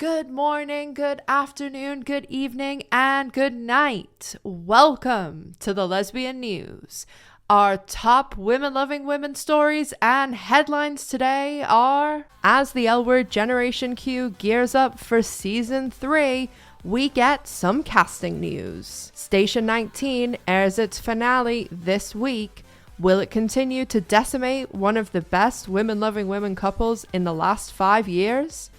Good morning, good afternoon, good evening, and good night. Welcome to the Lesbian News. Our top women-loving women stories and headlines today are: as the L-Word Generation Q gears up for Season 3, we get some casting news. Station 19 airs its finale this week. Will it continue to decimate one of the best women-loving women couples in the last 5 years?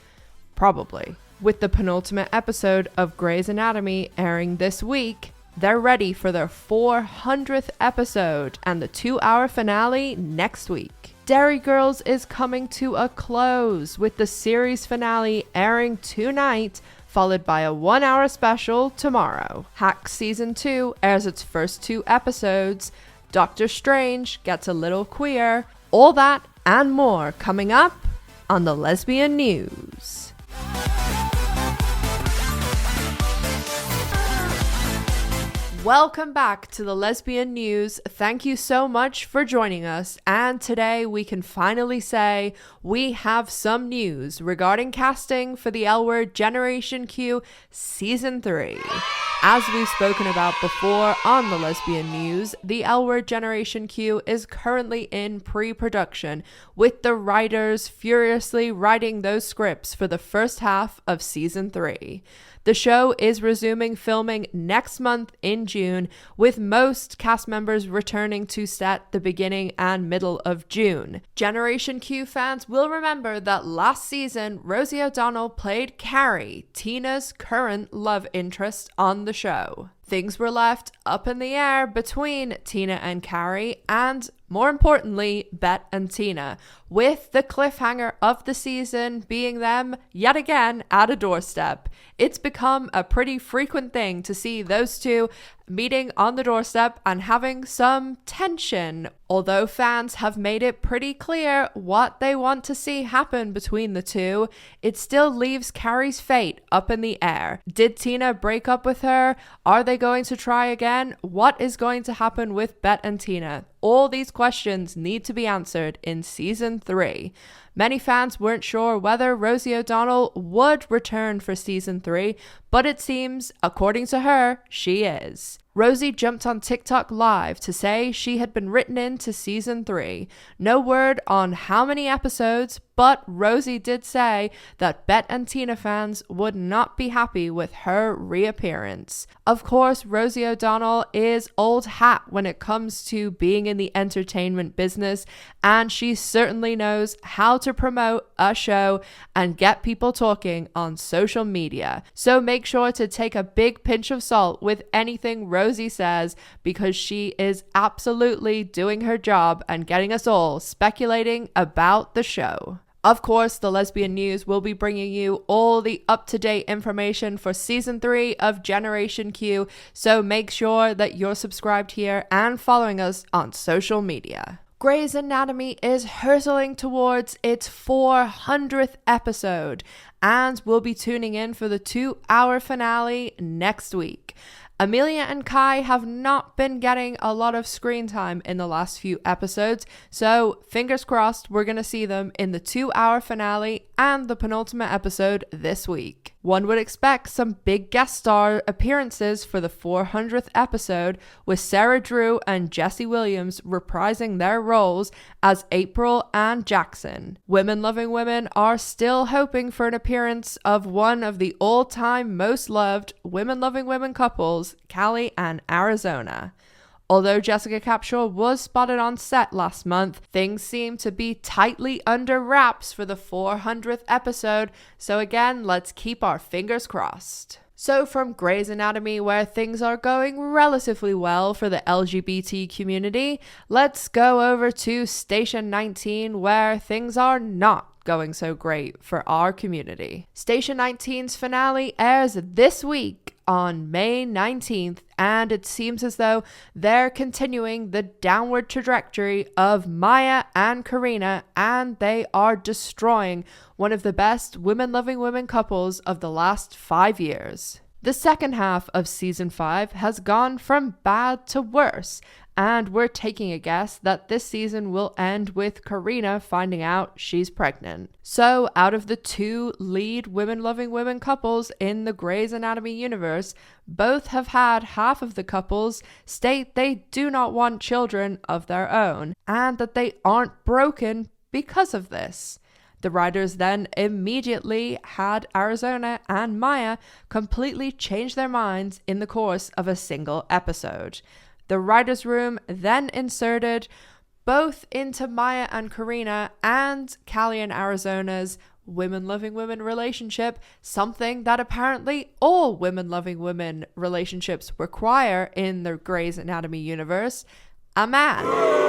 Probably. With the penultimate episode of Grey's Anatomy airing this week, they're ready for their 400th episode and the 2-hour finale next week. Derry Girls is coming to a close with the series finale airing tonight, followed by a 1-hour special tomorrow. Hacks Season 2 airs its first 2 episodes. Doctor Strange gets a little queer. All that and more coming up on the Lesbian News. Welcome back to the Lesbian News. Thank you so much for joining us. And today we can finally say we have some news regarding casting for the L-Word Generation Q Season 3. As we've spoken about before on the Lesbian News, the L-Word Generation Q is currently in pre-production, with the writers furiously writing those scripts for the first half of Season 3. The show is resuming filming next month in June, with most cast members returning to set the beginning and middle of June. Generation Q fans will remember that last season, Rosie O'Donnell played Carrie, Tina's current love interest on the show. Things were left up in the air between Tina and Carrie, and more importantly, Bet and Tina, with the cliffhanger of the season being them yet again at a doorstep. It's become a pretty frequent thing to see those two meeting on the doorstep and having some tension. Although fans have made it pretty clear what they want to see happen between the two, it still leaves Carrie's fate up in the air. Did Tina break up with her? Are they going to try again? What is going to happen with Bet and Tina? All these questions need to be answered in Season 3. Many fans weren't sure whether Rosie O'Donnell would return for Season 3, but it seems, according to her, she is. Rosie jumped on TikTok live to say she had been written into Season 3. No word on how many episodes, but Rosie did say that Bet and Tina fans would not be happy with her reappearance. Of course, Rosie O'Donnell is old hat when it comes to being in the entertainment business, and she certainly knows how to promote a show and get people talking on social media. So make sure to take a big pinch of salt with anything Rosie says, because she is absolutely doing her job and getting us all speculating about the show. Of course, the Lesbian News will be bringing you all the up-to-date information for Season 3 of Generation Q, so make sure that you're subscribed here and following us on social media. Grey's Anatomy is hurtling towards its 400th episode, and we'll be tuning in for the 2-hour finale next week. Amelia and Kai have not been getting a lot of screen time in the last few episodes, so fingers crossed we're going to see them in the 2-hour finale and the penultimate episode this week. One would expect some big guest star appearances for the 400th episode, with Sarah Drew and Jesse Williams reprising their roles as April and Jackson. Women-loving women are still hoping for an appearance of one of the all-time most loved women-loving women couples, Callie and Arizona. Although Jessica Capshaw was spotted on set last month, things seem to be tightly under wraps for the 400th episode, so again, let's keep our fingers crossed. So from Grey's Anatomy, where things are going relatively well for the LGBT community, let's go over to Station 19, where things are not going so great for our community. Station 19's finale airs this week on May 19th, and it seems as though they're continuing the downward trajectory of Maya and Carina, and they are destroying one of the best women-loving women couples of the last 5 years. The second half of Season 5 has gone from bad to worse, and we're taking a guess that this season will end with Carina finding out she's pregnant. So out of the two lead women-loving women couples in the Grey's Anatomy universe, both have had half of the couples state they do not want children of their own, and that they aren't broken because of this. The writers then immediately had Arizona and Maya completely change their minds in the course of a single episode. The writers' room then inserted both into Maya and Carina and Callie and Arizona's women-loving women relationship, something that apparently all women-loving women relationships require in the Grey's Anatomy universe: a man.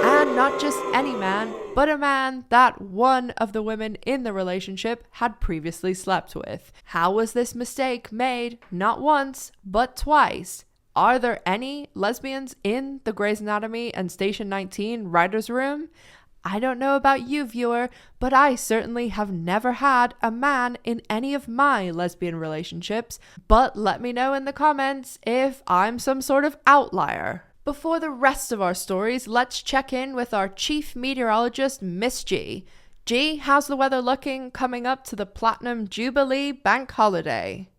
And not just any man, but a man that one of the women in the relationship had previously slept with. How was this mistake made not once, but twice? Are there any lesbians in the Grey's Anatomy and Station 19 writers' room? I don't know about you, viewer, but I certainly have never had a man in any of my lesbian relationships. But let me know in the comments if I'm some sort of outlier. Before the rest of our stories, let's check in with our chief meteorologist, Miss G. G, how's the weather looking coming up to the Platinum Jubilee Bank Holiday?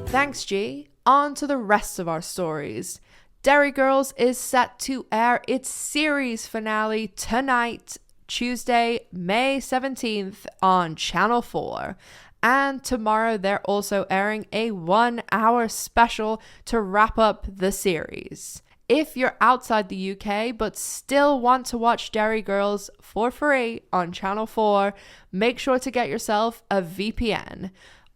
Thanks, G. On to the rest of our stories. Derry Girls is set to air its series finale tonight, Tuesday, May 17th on Channel 4. And tomorrow they're also airing a 1-hour special to wrap up the series. If you're outside the UK but still want to watch Derry Girls for free on Channel 4, make sure to get yourself a VPN.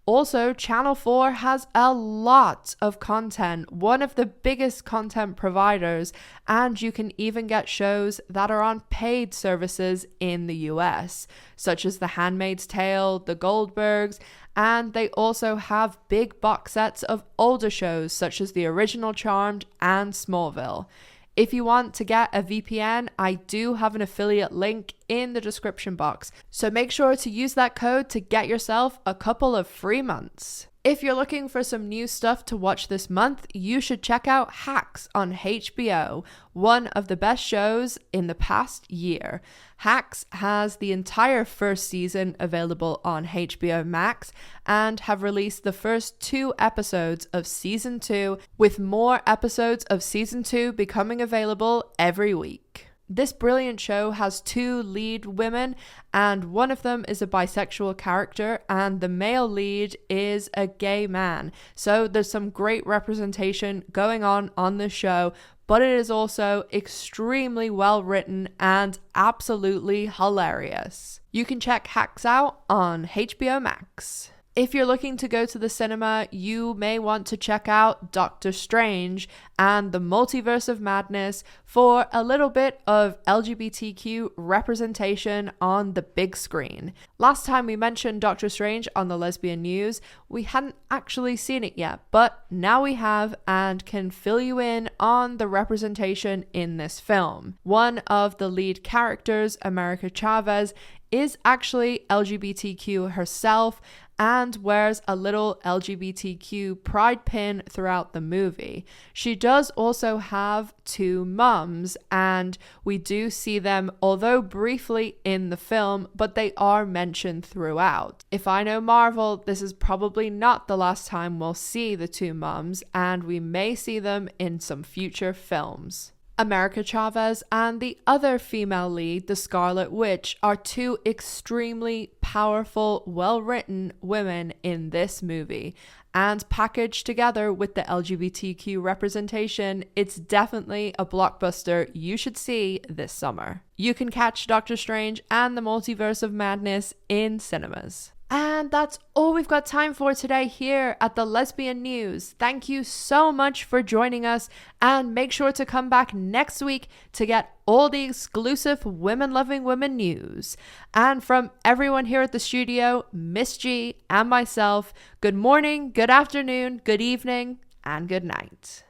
Also, Channel 4 has a lot of content, one of the biggest content providers, and you can even get shows that are on paid services in the US, such as The Handmaid's Tale, The Goldbergs, and they also have big box sets of older shows such as The Original Charmed and Smallville. If you want to get a VPN, I do have an affiliate link in the description box, so make sure to use that code to get yourself a couple of free months. If you're looking for some new stuff to watch this month, you should check out Hacks on HBO, one of the best shows in the past year. Hacks has the entire first season available on HBO Max and have released the first 2 episodes of season 2, with more episodes of season 2 becoming available every week. This brilliant show has 2 lead women, and one of them is a bisexual character, and the male lead is a gay man. So there's some great representation going on this show, but it is also extremely well written and absolutely hilarious. You can check Hacks out on HBO Max. If you're looking to go to the cinema, you may want to check out Doctor Strange and the Multiverse of Madness for a little bit of LGBTQ representation on the big screen. Last time we mentioned Doctor Strange on the Lesbian News, we hadn't actually seen it yet, but now we have and can fill you in on the representation in this film. One of the lead characters, America Chavez, is actually LGBTQ herself and wears a little LGBTQ pride pin throughout the movie. She does also have 2 mums, and we do see them, although briefly in the film, but they are mentioned throughout. If I know Marvel, this is probably not the last time we'll see the 2 mums, and we may see them in some future films. America Chavez and the other female lead, the Scarlet Witch, are 2 extremely powerful, well-written women in this movie. And packaged together with the LGBTQ representation, it's definitely a blockbuster you should see this summer. You can catch Doctor Strange and the Multiverse of Madness in cinemas. And that's all we've got time for today here at the Lesbian News. Thank you so much for joining us, and make sure to come back next week to get all the exclusive Women Loving Women news. And from everyone here at the studio, Miss G and myself, good morning, good afternoon, good evening, and good night.